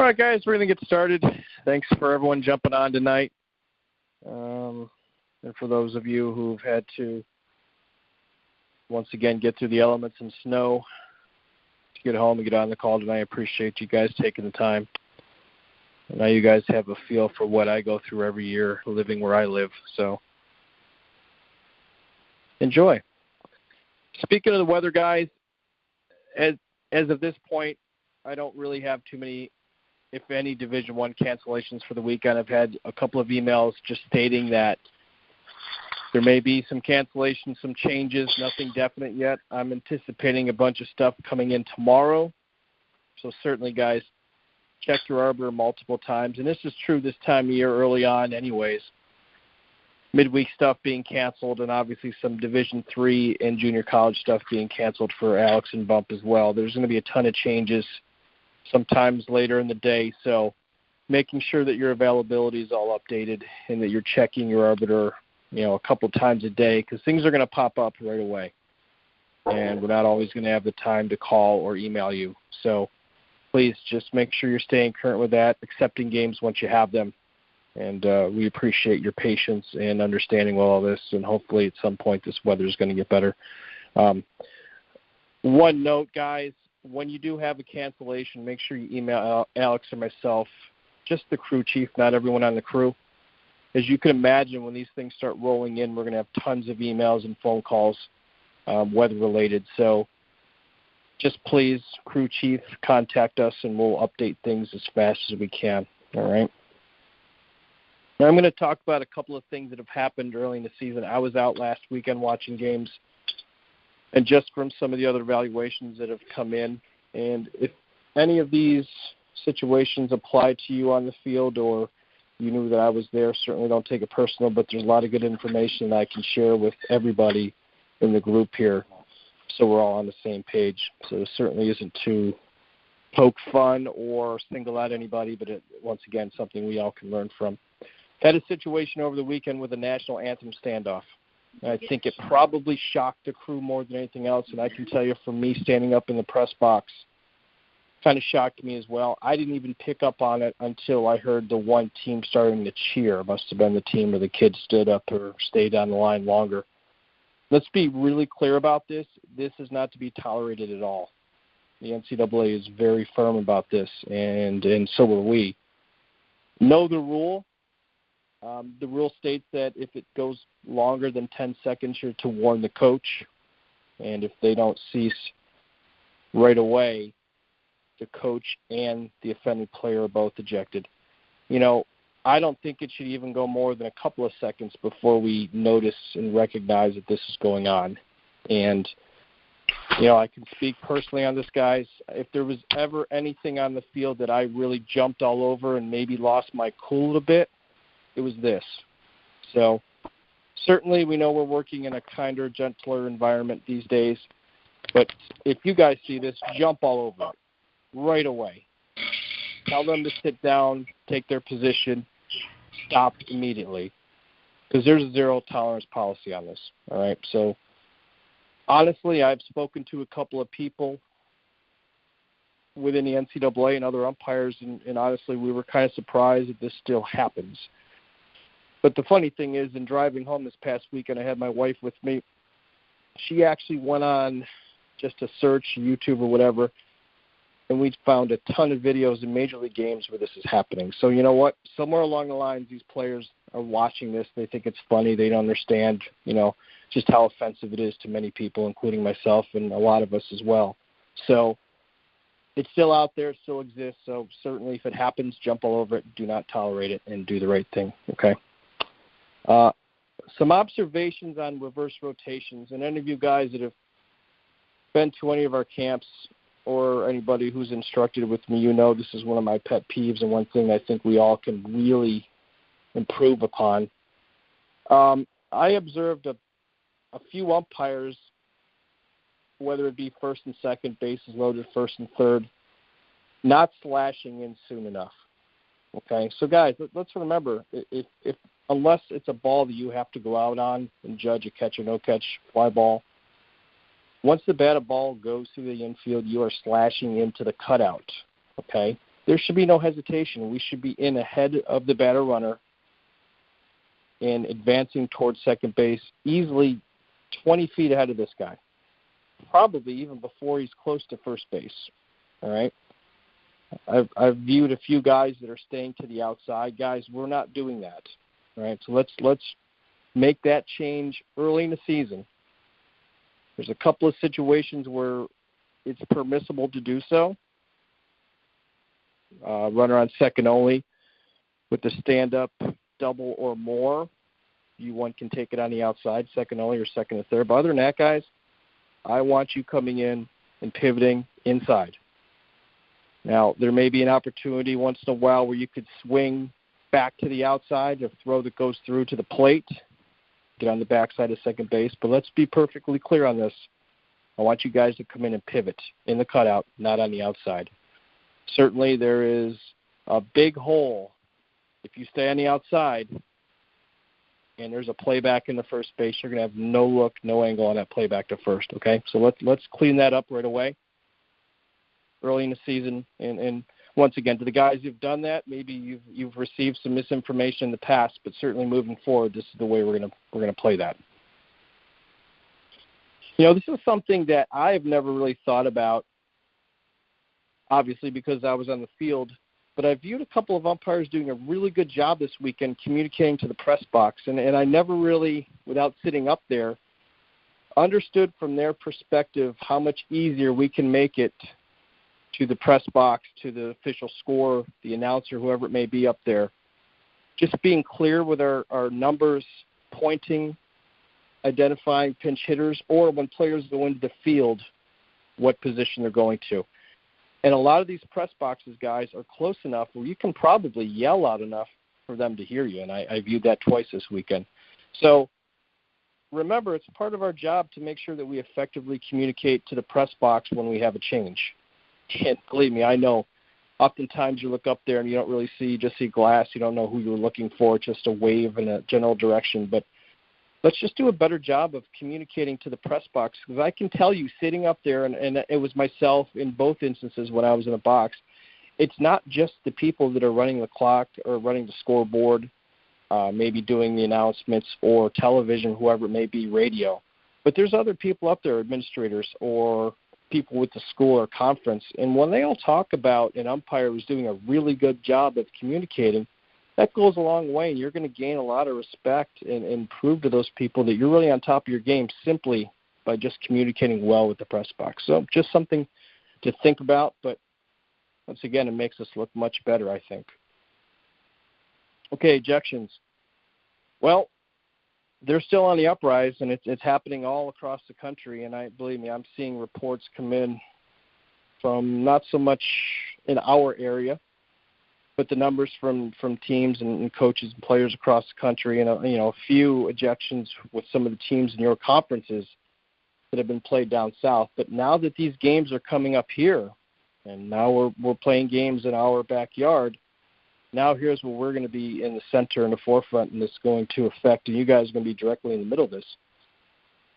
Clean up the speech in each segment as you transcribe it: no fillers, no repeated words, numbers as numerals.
All right, guys, we're going to get started. Thanks for everyone jumping on tonight. And for those of you who've had to, once again, get through the elements and snow to get home and get on the call tonight, I appreciate you guys taking the time. Now you guys have a feel for what I go through every year living where I live, so enjoy. Speaking of the weather, guys, as of this point, I don't really have too many, if any, Division I cancellations for the weekend. I've had a couple of emails just stating that there may be some cancellations, some changes, nothing definite yet. I'm anticipating a bunch of stuff coming in tomorrow. So certainly, guys, check your arbiter multiple times. And this is true this time of year early on anyways. Midweek stuff being canceled, and obviously some Division III and junior college stuff being canceled for Alex and Bump as well. There's going to be a ton of changes sometimes later in the day, so making sure that your availability is all updated and that you're checking your arbiter, a couple times a day, because things are going to pop up right away, and we're not always going to have the time to call or email you. So please just make sure you're staying current with that, accepting games once you have them, and we appreciate your patience and understanding with all this, and hopefully at some point this weather is going to get better. One note, guys, when you do have a cancellation, make sure you email Alex or myself, just the crew chief, not everyone on the crew. As you can imagine, when these things start rolling in, we're going to have tons of emails and phone calls, weather-related. So just please, crew chief, contact us, and we'll update things as fast as we can. All right? Now I'm going to talk about a couple of things that have happened early in the season. I was out last weekend watching games, and just from some of the other evaluations that have come in, and if any of these situations apply to you on the field or you knew that I was there, certainly don't take it personal, but there's a lot of good information that I can share with everybody in the group here so we're all on the same page. So it certainly isn't to poke fun or single out anybody, but once again, something we all can learn from. Had a situation over the weekend with a national anthem standoff. I think it probably shocked the crew more than anything else, and I can tell you from me standing up in the press box, kind of shocked me as well. I didn't even pick up on it until I heard the one team starting to cheer. It must have been the team where the kids stood up or stayed on the line longer. Let's be really clear about this. This is not to be tolerated at all. The NCAA is very firm about this, and so are we. Know the rule. The rule states that if it goes longer than 10 seconds, you're to warn the coach. And if they don't cease right away, the coach and the offending player are both ejected. I don't think it should even go more than a couple of seconds before we notice and recognize that this is going on. And, I can speak personally on this, guys. If there was ever anything on the field that I really jumped all over and maybe lost my cool a little bit, it was this. So certainly we know we're working in a kinder, gentler environment these days. But if you guys see this, jump all over it right away. Tell them to sit down, take their position, stop immediately, because there's a zero tolerance policy on this. All right. So honestly, I've spoken to a couple of people within the NCAA and other umpires, and honestly, we were kind of surprised that this still happens. But the funny thing is, in driving home this past weekend, I had my wife with me. She actually went on just to search YouTube or whatever, and we found a ton of videos in Major League games where this is happening. So you know what? Somewhere along the lines, these players are watching this. They think it's funny. They don't understand, just how offensive it is to many people, including myself and a lot of us as well. So it's still out there. It still exists. So certainly if it happens, jump all over it. Do not tolerate it and do the right thing, okay? Some observations on reverse rotations. And any of you guys that have been to any of our camps or anybody who's instructed with me, this is one of my pet peeves and one thing I think we all can really improve upon. I observed a few umpires, whether it be first and second, bases loaded, first and third, not slashing in soon enough. Okay, so guys, let's remember, if unless it's a ball that you have to go out on and judge a catch or no catch fly ball, once the batted ball goes through the infield, you are slashing into the cutout. Okay, there should be no hesitation. We should be in ahead of the batter runner and advancing towards second base, easily 20 feet ahead of this guy, probably even before he's close to first base. All right? I've viewed a few guys that are staying to the outside. Guys, we're not doing that. All right? So let's make that change early in the season. There's a couple of situations where it's permissible to do so. Runner on second only with the stand-up double or more. One can take it on the outside, second only or second and third. But other than that, guys, I want you coming in and pivoting inside. Now, there may be an opportunity once in a while where you could swing back to the outside, a throw that goes through to the plate, get on the backside of second base. But let's be perfectly clear on this. I want you guys to come in and pivot in the cutout, not on the outside. Certainly there is a big hole if you stay on the outside and there's a playback in the first base. You're going to have no look, no angle on that playback to first, okay? So let's clean that up right away early in the season. And once again, to the guys who've done that, maybe you've received some misinformation in the past, but certainly moving forward, this is the way we're going to play that. You know, this is something that I've never really thought about, obviously because I was on the field, but I viewed a couple of umpires doing a really good job this weekend communicating to the press box, and I never really, without sitting up there, understood from their perspective how much easier we can make it to the press box, to the official score, the announcer, whoever it may be up there. Just being clear with our numbers, pointing, identifying pinch hitters, or when players go into the field, what position they're going to. And a lot of these press boxes, guys, are close enough where you can probably yell out enough for them to hear you, and I viewed that twice this weekend. So remember, it's part of our job to make sure that we effectively communicate to the press box when we have a change. And believe me, I know oftentimes you look up there and you don't really see, you just see glass. You don't know who you're looking for, just a wave in a general direction. But let's just do a better job of communicating to the press box, because I can tell you, sitting up there, and it was myself in both instances when I was in the box, it's not just the people that are running the clock or running the scoreboard, maybe doing the announcements, or television, whoever it may be, radio. But there's other people up there, administrators or people with the school or conference, and when they all talk about an umpire who's doing a really good job of communicating, that goes a long way, and you're going to gain a lot of respect and prove to those people that you're really on top of your game simply by just communicating well with the press box. So just something to think about, but once again, it makes us look much better, I think. Okay, ejections. Well, they're still on the uprise, and it's happening all across the country, and believe me, I'm seeing reports come in from not so much in our area, but the numbers from teams and coaches and players across the country, and a few ejections with some of the teams in your conferences that have been played down south. But now that these games are coming up here, and now we're playing games in our backyard, now here's where we're going to be in the center and the forefront, and it's going to affect, and you guys are going to be directly in the middle of this.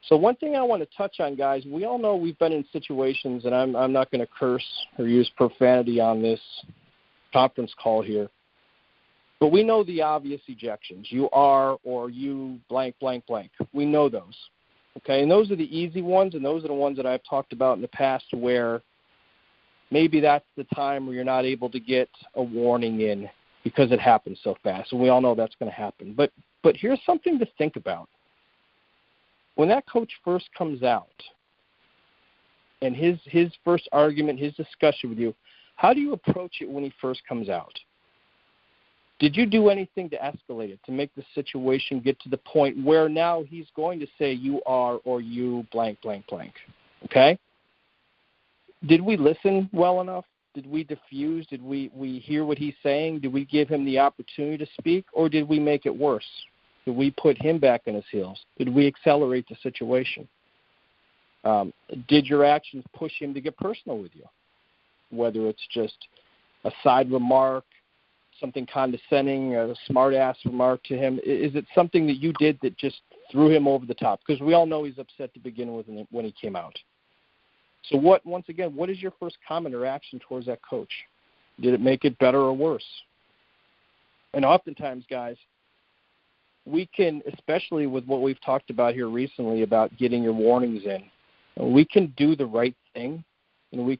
So one thing I want to touch on, guys, we all know we've been in situations, and I'm not going to curse or use profanity on this conference call here, but we know the obvious ejections. You are, or you blank, blank, blank. We know those, okay? And those are the easy ones, and those are the ones that I've talked about in the past where maybe that's the time where you're not able to get a warning in because it happens so fast, and we all know that's going to happen. But here's something to think about. When that coach first comes out and his first argument, his discussion with you, how do you approach it when he first comes out? Did you do anything to escalate it, to make the situation get to the point where now he's going to say you are or you blank, blank, blank, okay? Did we listen well enough? Did we diffuse? Did we hear what he's saying? Did we give him the opportunity to speak, or did we make it worse? Did we put him back on his heels? Did we accelerate the situation? Did your actions push him to get personal with you? Whether it's just a side remark, something condescending, a smart-ass remark to him, is it something that you did that just threw him over the top? Because we all know he's upset to begin with when he came out. So once again, what is your first comment or action towards that coach? Did it make it better or worse? And oftentimes, guys, we can, especially with what we've talked about here recently about getting your warnings in, we can do the right thing, and we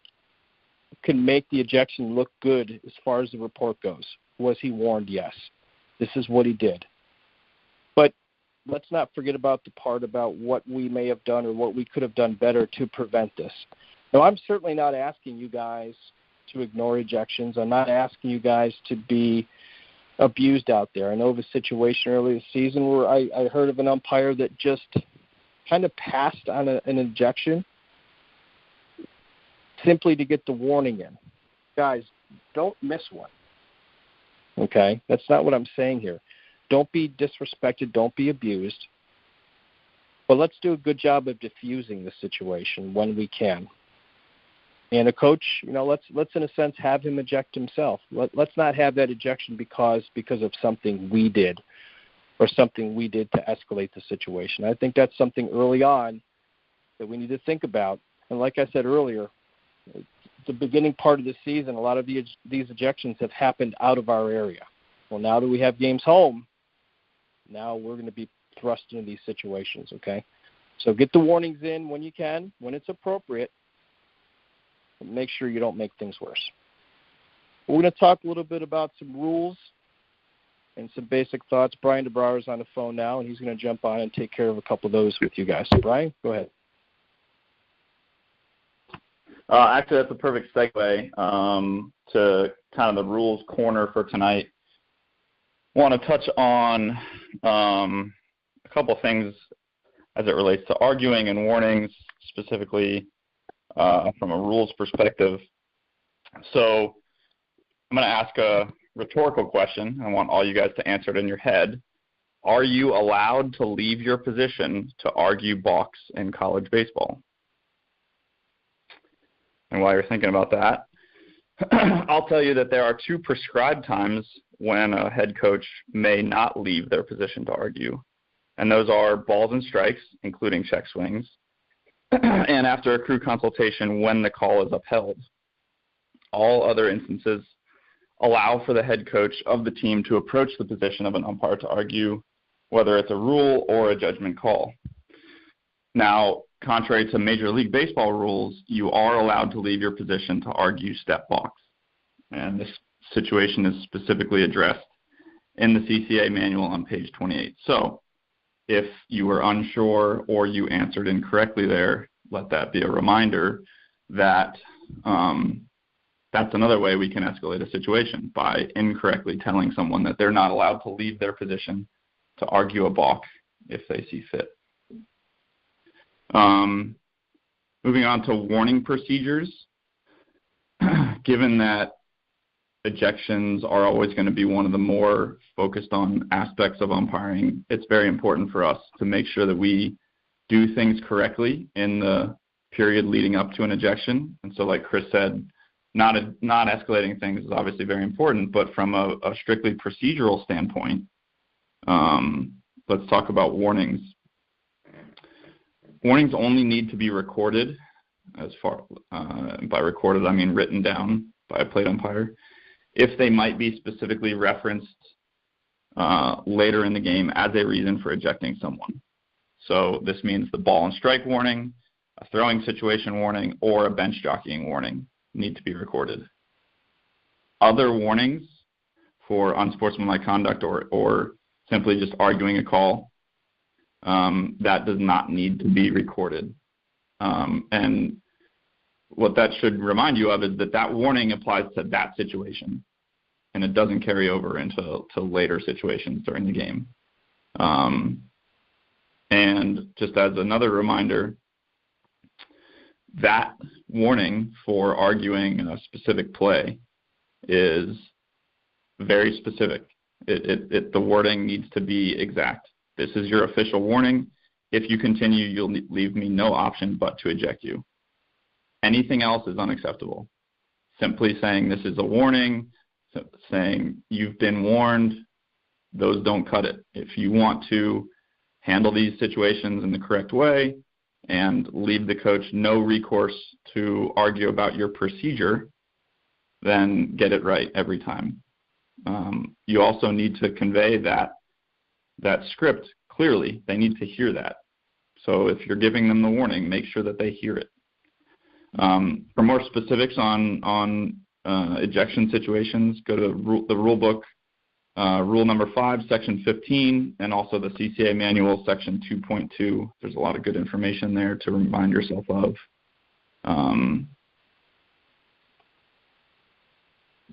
can make the ejection look good as far as the report goes. Was he warned? Yes. This is what he did. But let's not forget about the part about what we may have done or what we could have done better to prevent this. Now, I'm certainly not asking you guys to ignore ejections. I'm not asking you guys to be abused out there. I know of a situation early this season where I heard of an umpire that just kind of passed on an ejection simply to get the warning in. Guys, don't miss one. Okay? That's not what I'm saying here. Don't be disrespected. Don't be abused. But let's do a good job of diffusing the situation when we can. And a coach, let's in a sense have him eject himself. Let's not have that ejection because of something we did or something we did to escalate the situation. I think that's something early on that we need to think about. And like I said earlier, the beginning part of the season, a lot of these ejections have happened out of our area. Well, now that we have games home, now we're going to be thrust into these situations, okay? So get the warnings in when you can, when it's appropriate. Make sure you don't make things worse. We're going to talk a little bit about some rules and some basic thoughts. Brian DeBrouwer is on the phone now, and he's going to jump on and take care of a couple of those with you guys. So, Brian, go ahead. Actually, that's a perfect segue to kind of the rules corner for tonight. I want to touch on a couple of things as it relates to arguing and warnings, specifically from a rules perspective. So I'm going to ask a rhetorical question. I want all you guys to answer it in your head. Are you allowed to leave your position to argue balks in college baseball? And while you're thinking about that, I'll tell you that there are two prescribed times when a head coach may not leave their position to argue. And those are balls and strikes, including check swings, and after a crew consultation when the call is upheld. All other instances allow for the head coach of the team to approach the position of an umpire to argue, whether it's a rule or a judgment call. Now, contrary to Major League Baseball rules, you are allowed to leave your position to argue step balks. And this situation is specifically addressed in the CCA manual on page 28. So if you were unsure or you answered incorrectly there, let that be a reminder that that's another way we can escalate a situation, by incorrectly telling someone that they're not allowed to leave their position to argue a balk if they see fit. Moving on to warning procedures, given that ejections are always going to be one of the more focused on aspects of umpiring, it's very important for us to make sure that we do things correctly in the period leading up to an ejection. And so like Chris said, not escalating things is obviously very important, but from a strictly procedural standpoint, let's talk about warnings. Warnings only need to be recorded, by recorded I mean written down by a plate umpire, if they might be specifically referenced later in the game as a reason for ejecting someone. So this means the ball and strike warning, a throwing situation warning, or a bench jockeying warning need to be recorded. Other warnings for unsportsmanlike conduct or simply just arguing a call, that does not need to be recorded. And what that should remind you of is that warning applies to that situation, and it doesn't carry over into later situations during the game. And just as another reminder, that warning for arguing a specific play is very specific. The wording needs to be exact. This is your official warning. If you continue, you'll leave me no option but to eject you. Anything else is unacceptable. Simply saying this is a warning, saying you've been warned, those don't cut it. If you want to handle these situations in the correct way and leave the coach no recourse to argue about your procedure, then get it right every time. You also need to convey that script clearly. They need to hear that. So if you're giving them the warning, make sure that they hear it. For more specifics on ejection situations, go to the rule book, rule number 5, section 15, and also the CCA manual, section 2.2. There's a lot of good information there to remind yourself of.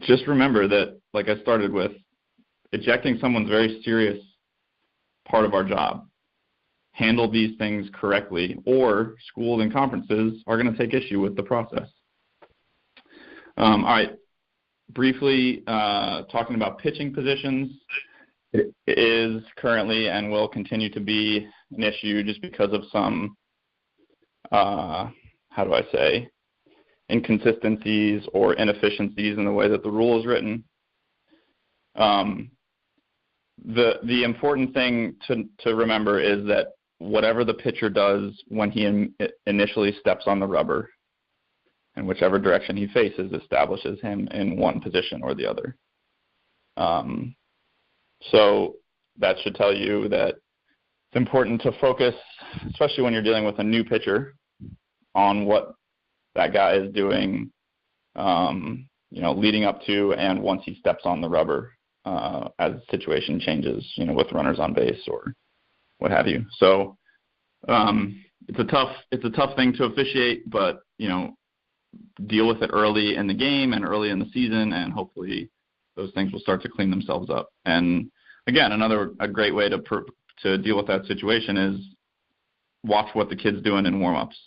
Just remember that, like I started with, ejecting someone's very serious part of our job. Handle these things correctly, or schools and conferences are going to take issue with the process. All right, briefly talking about pitching positions, it is currently and will continue to be an issue just because of some, inconsistencies or inefficiencies in the way that the rule is written. The important thing to remember is that whatever the pitcher does when he initially steps on the rubber, and whichever direction he faces establishes him in one position or the other. So that should tell you that it's important to focus, especially when you're dealing with a new pitcher, on what that guy is doing, leading up to and once he steps on the rubber, as the situation changes, with runners on base or what have you. So it's a tough thing to officiate, but deal with it early in the game and early in the season, and hopefully those things will start to clean themselves up. And again, a great way to deal with that situation is watch what the kid's doing in warm-ups.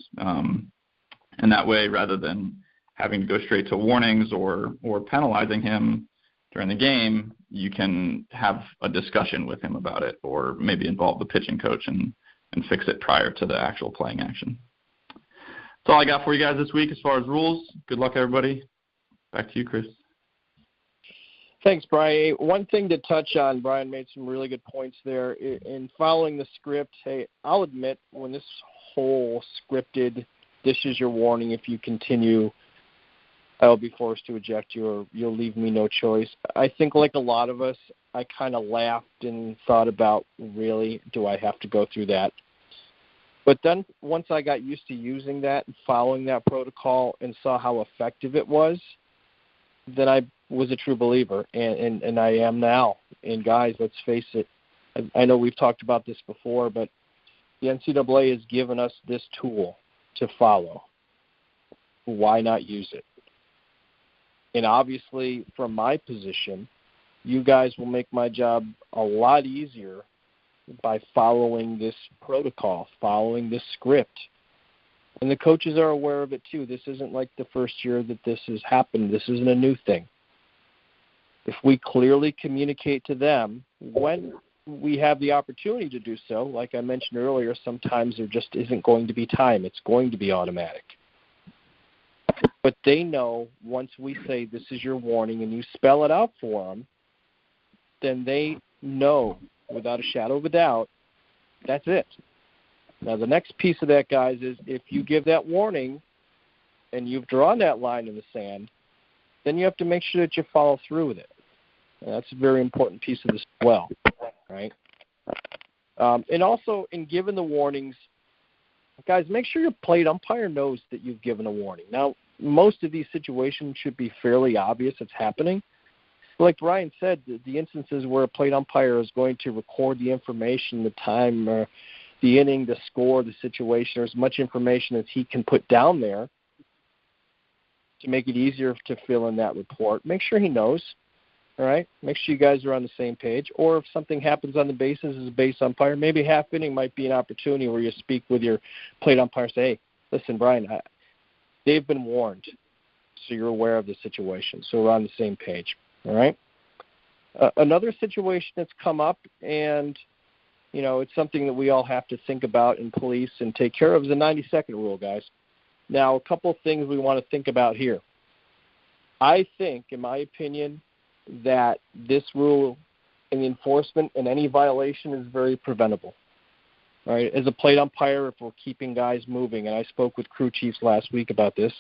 And that way, rather than having to go straight to warnings or penalizing him during the game, you can have a discussion with him about it, or maybe involve the pitching coach and fix it prior to the actual playing action. That's all I got for you guys this week as far as rules. Good luck, everybody. Back to you, Chris. Thanks, Brian. One thing to touch on, Brian made some really good points there. In following the script, hey, I'll admit, when this whole scripted, this is your warning, if you continue, I'll be forced to eject you or you'll leave me no choice. I think like a lot of us, I kind of laughed and thought about, really, do I have to go through that? But then once I got used to using that and following that protocol and saw how effective it was, then I was a true believer, and I am now. And guys, let's face it, I know we've talked about this before, but the NCAA has given us this tool to follow. Why not use it? And obviously, from my position, you guys will make my job a lot easier by following this protocol, following this script. And the coaches are aware of it too. This isn't like the first year that this has happened. This isn't a new thing. If we clearly communicate to them when we have the opportunity to do so, like I mentioned earlier, sometimes there just isn't going to be time. It's going to be automatic. But they know once we say this is your warning and you spell it out for them, then they know without a shadow of a doubt, that's it. Now, the next piece of that, guys, is if you give that warning and you've drawn that line in the sand, then you have to make sure that you follow through with it. And that's a very important piece of this as well, right? And also, in giving the warnings, guys, make sure your plate umpire knows that you've given a warning. Now, most of these situations should be fairly obvious it's happening. Like Ryan said, the instances where a plate umpire is going to record the information, the time, or the inning, the score, the situation, or as much information as he can put down there to make it easier to fill in that report, make sure he knows, all right? Make sure you guys are on the same page. Or if something happens on the bases as a base umpire, maybe half inning might be an opportunity where you speak with your plate umpire and say, hey, listen, Brian, they've been warned, so you're aware of the situation. So we're on the same page. All right. Another situation that's come up, and it's something that we all have to think about in police and take care of, is the 90-second rule, guys. Now, a couple of things we want to think about here. I think, in my opinion, that this rule and the enforcement in any violation is very preventable. All right. As a plate umpire, if we're keeping guys moving, and I spoke with crew chiefs last week about this,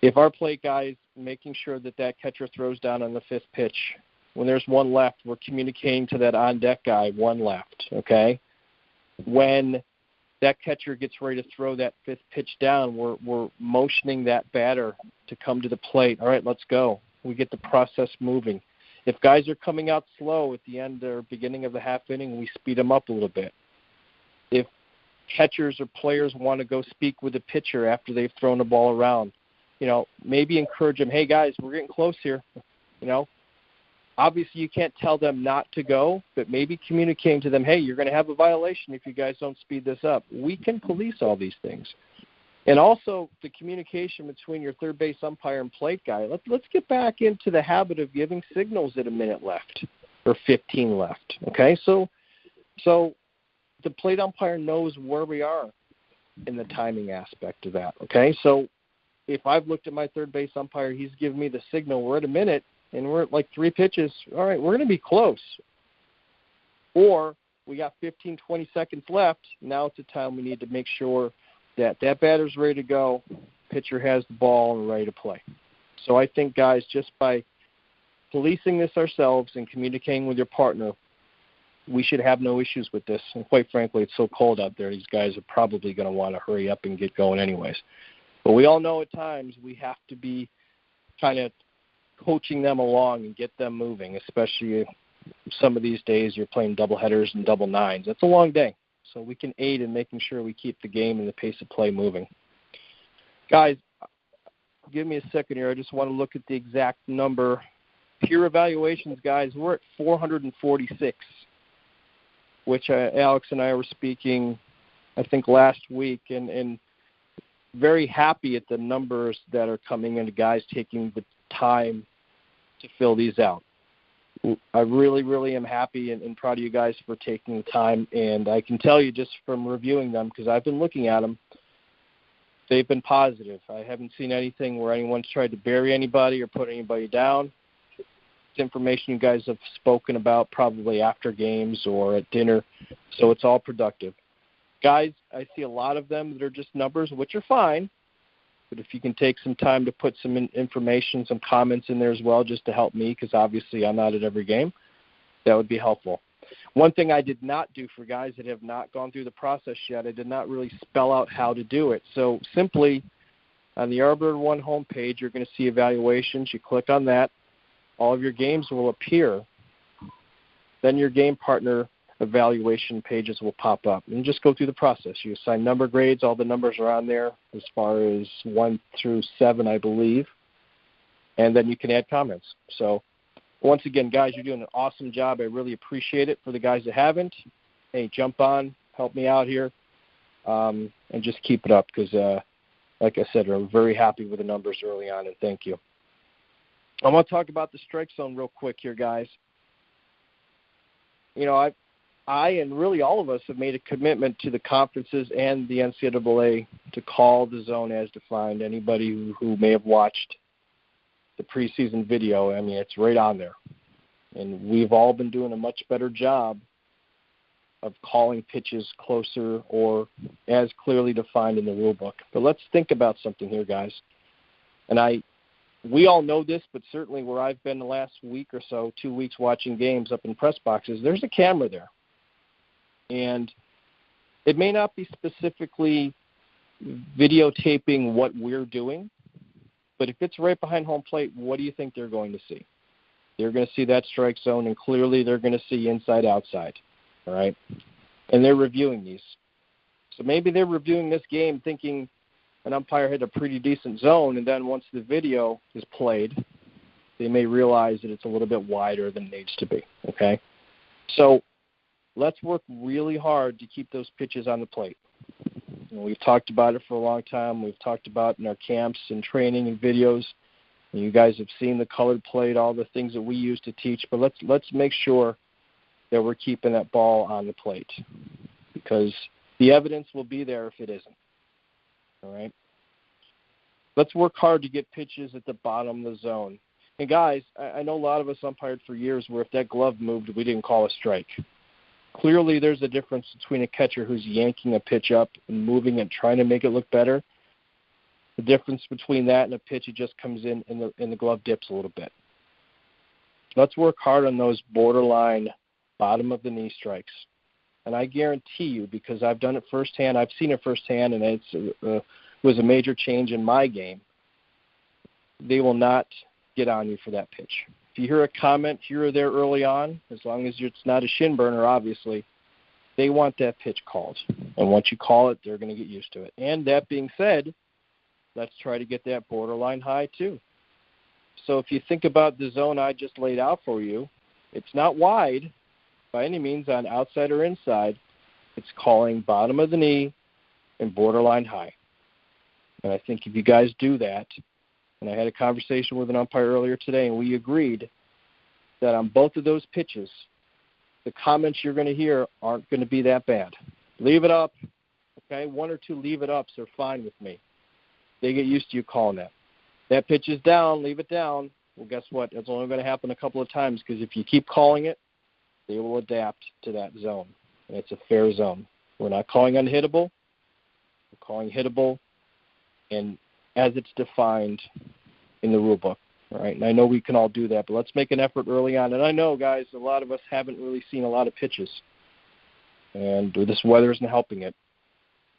if our plate guys making sure that that catcher throws down on the fifth pitch. When there's one left, we're communicating to that on-deck guy, one left, okay? When that catcher gets ready to throw that fifth pitch down, we're motioning that batter to come to the plate. All right, let's go. We get the process moving. If guys are coming out slow at the end or beginning of the half inning, we speed them up a little bit. If catchers or players want to go speak with the pitcher after they've thrown the ball around, maybe encourage them, hey, guys, we're getting close here. Obviously you can't tell them not to go, but maybe communicating to them, hey, you're going to have a violation if you guys don't speed this up. We can police all these things. And also the communication between your third base umpire and plate guy. Let's get back into the habit of giving signals at a minute left or 15 left, okay? So the plate umpire knows where we are in the timing aspect of that, okay? So if I've looked at my third base umpire, he's given me the signal, we're at a minute, and we're at like 3 pitches, all right, we're going to be close. Or we got 15, 20 seconds left. Now it's the time we need to make sure that batter's ready to go, pitcher has the ball and ready to play. So I think, guys, just by policing this ourselves and communicating with your partner, we should have no issues with this. And quite frankly, it's so cold out there, these guys are probably going to want to hurry up and get going anyways. But we all know at times we have to be kind of coaching them along and get them moving, especially some of these days you're playing double headers and double nines. That's a long day. So we can aid in making sure we keep the game and the pace of play moving. Guys, give me a second here. I just want to look at the exact number. Peer evaluations, guys, we're at 446, which Alex and I were speaking, I think, last week, and very happy at the numbers that are coming in, guys taking the time to fill these out. I really, really am happy and proud of you guys for taking the time. And I can tell you just from reviewing them, because I've been looking at them, they've been positive. I haven't seen anything where anyone's tried to bury anybody or put anybody down. It's information you guys have spoken about probably after games or at dinner, so it's all productive. Guys, I see a lot of them that are just numbers, which are fine. But if you can take some time to put some information, some comments in there as well, just to help me, because obviously I'm not at every game, that would be helpful. One thing I did not do for guys that have not gone through the process yet, I did not really spell out how to do it. So simply on the Arbor One homepage, you're going to see evaluations. You click on that. All of your games will appear. Then your game partner evaluation pages will pop up, and just go through the process. You assign number grades. All the numbers are on there as far as 1 through 7, I believe, and then you can add comments. So once again, guys, you're doing an awesome job. I really appreciate it. For the guys that haven't, hey, jump on, help me out here, and just keep it up, because like I said, I'm very happy with the numbers early on, and thank you. I want to talk about the strike zone real quick here, guys. I and really all of us have made a commitment to the conferences and the NCAA to call the zone as defined. Anybody who may have watched the preseason video, I mean, it's right on there. And we've all been doing a much better job of calling pitches closer or as clearly defined in the rule book. But let's think about something here, guys. And we all know this, but certainly where I've been the last week or so, 2 weeks watching games up in press boxes, there's a camera there. And it may not be specifically videotaping what we're doing, but if it's right behind home plate, what do you think they're going to see? They're going to see that strike zone, and clearly they're going to see inside, outside, all right? And they're reviewing these. So maybe they're reviewing this game thinking an umpire had a pretty decent zone, and then once the video is played, they may realize that it's a little bit wider than it needs to be, okay? So let's work really hard to keep those pitches on the plate. We've talked about it for a long time. We've talked about in our camps and training and videos. And you guys have seen the colored plate, all the things that we use to teach. But let's make sure that we're keeping that ball on the plate, because the evidence will be there if it isn't. All right? Let's work hard to get pitches at the bottom of the zone. And, guys, I know a lot of us umpired for years where if that glove moved, we didn't call a strike. Clearly there's a difference between a catcher who's yanking a pitch up and moving and trying to make it look better, The difference between that and a pitch, it just comes in the glove dips a little bit. Let's work hard on those borderline bottom of the knee strikes. And I guarantee you, because I've done it firsthand, I've seen it firsthand, and it was a major change in my game, they will not get on you for that pitch. If you hear a comment here or there early on, as long as it's not a shin burner, obviously, they want that pitch called. And once you call it, they're going to get used to it. And that being said, let's try to get that borderline high too. So if you think about the zone I just laid out for you, it's not wide by any means on outside or inside. It's calling bottom of the knee and borderline high. And I think if you guys do that, and I had a conversation with an umpire earlier today, and we agreed that on both of those pitches, the comments you're going to hear aren't going to be that bad. Leave it up. Okay, 1 or 2 leave it ups are fine with me. They get used to you calling that. That pitch is down, leave it down. Well, guess what? It's only going to happen a couple of times, because if you keep calling it, they will adapt to that zone. And it's a fair zone. We're not calling unhittable. We're calling hittable, and as it's defined in the rule book. All right, and I know we can all do that, but let's make an effort early on. And I know, guys, a lot of us haven't really seen a lot of pitches, and this weather isn't helping it.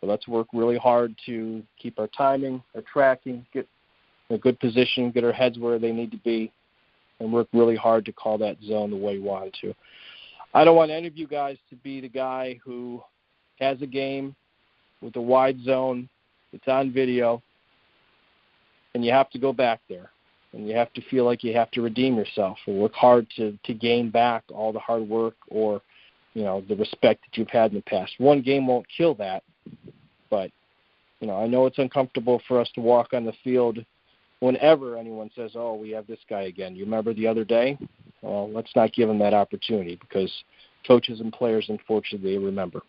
But let's work really hard to keep our timing, our tracking, get in a good position, get our heads where they need to be, and work really hard to call that zone the way we want to. I don't want any of you guys to be the guy who has a game with a wide zone, it's on video, and you have to go back there. And you have to feel like you have to redeem yourself or work hard to gain back all the hard work or, the respect that you've had in the past. One game won't kill that, but, I know it's uncomfortable for us to walk on the field whenever anyone says, oh, we have this guy again. You remember the other day? Well, let's not give them that opportunity, because coaches and players, unfortunately, they remember.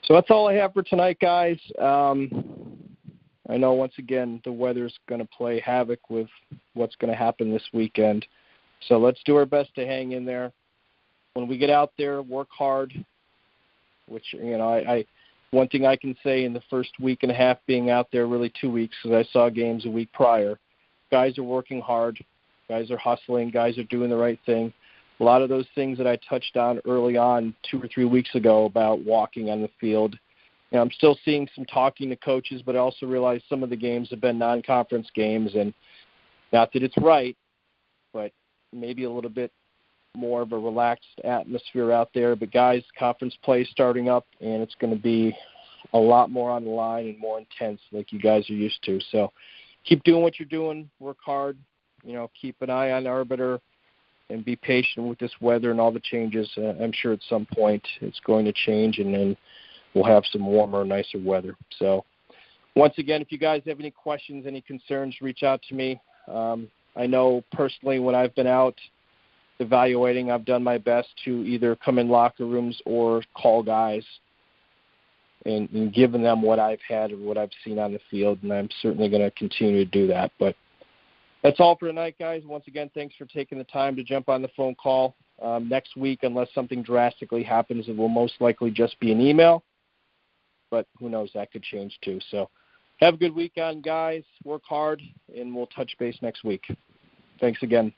So that's all I have for tonight, guys. I know, once again, the weather's going to play havoc with what's going to happen this weekend. So let's do our best to hang in there. When we get out there, work hard, which, one thing I can say in the first week and a half being out there, really 2 weeks, because I saw games a week prior, guys are working hard. Guys are hustling. Guys are doing the right thing. A lot of those things that I touched on early on 2 or 3 weeks ago about walking on the field, I'm still seeing some talking to coaches, but I also realize some of the games have been non-conference games, and not that it's right, but maybe a little bit more of a relaxed atmosphere out there. But, guys, conference play is starting up, and it's going to be a lot more on the line and more intense like you guys are used to. So keep doing what you're doing. Work hard. Keep an eye on Arbiter and be patient with this weather and all the changes. I'm sure at some point it's going to change, and then we'll have some warmer, nicer weather. So once again, if you guys have any questions, any concerns, reach out to me. I know personally when I've been out evaluating, I've done my best to either come in locker rooms or call guys and giving them what I've had or what I've seen on the field, and I'm certainly going to continue to do that. But that's all for tonight, guys. Once again, thanks for taking the time to jump on the phone call. Next week, unless something drastically happens, it will most likely just be an email. But who knows, that could change too. So have a good weekend, guys. Work hard, and we'll touch base next week. Thanks again.